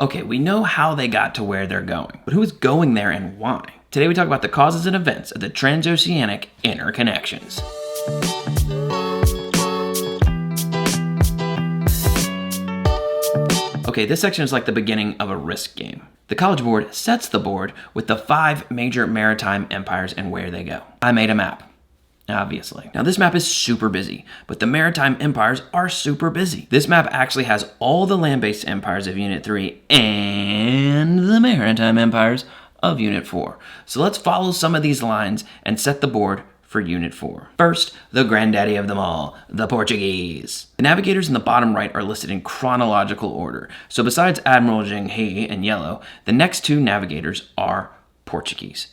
Okay, we know how they got to where they're going, but who is going there and why? Today we talk about the causes and events of the transoceanic interconnections. Okay, this section is like the beginning of a risk game. The College Board sets the board with the 5 major maritime empires and where they go. I made a map, obviously. Now this map is super busy, but the maritime empires are super busy. This map actually has all the land-based empires of Unit 3 and the maritime empires of Unit 4. So let's follow some of these lines and set the board for Unit 4. First, the granddaddy of them all, the Portuguese. The navigators in the bottom right are listed in chronological order. So besides Admiral Jing He in yellow, the next 2 navigators are Portuguese.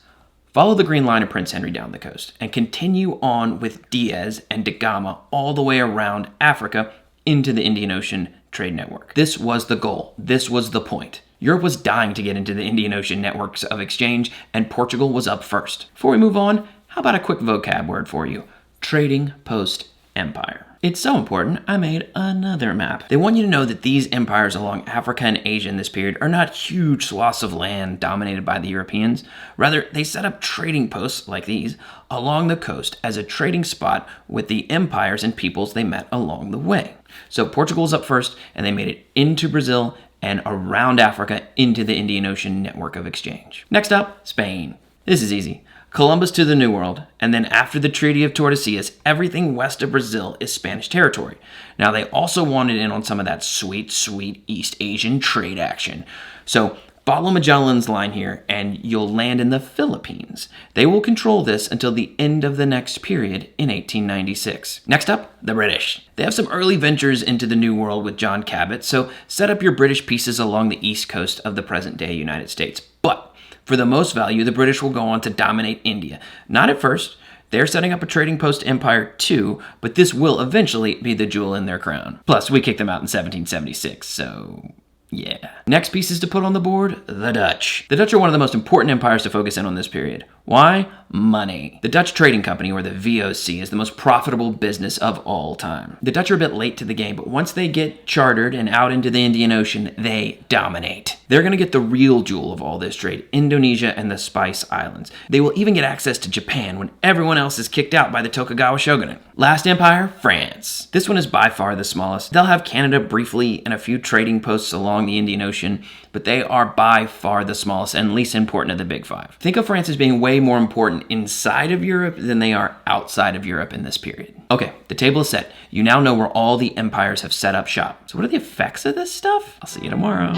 Follow the green line of Prince Henry down the coast and continue on with Diaz and da Gama all the way around Africa into the Indian Ocean trade network. This was the goal. This was the point. Europe was dying to get into the Indian Ocean networks of exchange, and Portugal was up first. Before we move on, how about a quick vocab word for you? Trading Post Empire. It's so important, I made another map. They want you to know that these empires along Africa and Asia in this period are not huge swaths of land dominated by the Europeans. Rather, they set up trading posts like these along the coast as a trading spot with the empires and peoples they met along the way. So Portugal's up first, and they made it into Brazil and around Africa into the Indian Ocean network of exchange. Next up, Spain. This is easy. Columbus to the New World, and then after the Treaty of Tordesillas, everything west of Brazil is Spanish territory. Now, they also wanted in on some of that sweet, sweet East Asian trade action. So follow Magellan's line here, and you'll land in the Philippines. They will control this until the end of the next period in 1896. Next up, the British. They have some early ventures into the New World with John Cabot, so set up your British pieces along the east coast of the present-day United States. But for the most value, the British will go on to dominate India. Not at first. They're setting up a trading post empire too, but this will eventually be the jewel in their crown. Plus, we kicked them out in 1776, so yeah. Next pieces to put on the board, the Dutch. The Dutch are one of the most important empires to focus in on this period. Why? Money. The Dutch Trading Company, or the VOC, is the most profitable business of all time. The Dutch are a bit late to the game, but once they get chartered and out into the Indian Ocean, they dominate. They're going to get the real jewel of all this trade, Indonesia and the Spice Islands. They will even get access to Japan when everyone else is kicked out by the Tokugawa shogunate. Last empire, France. This one is by far the smallest. They'll have Canada briefly and a few trading posts along the Indian Ocean, but they are by far the smallest and least important of the big 5. Think of France as being way more important inside of Europe than they are outside of Europe in this period. Okay, the table is set. You now know where all the empires have set up shop. So what are the effects of this stuff? I'll see you tomorrow.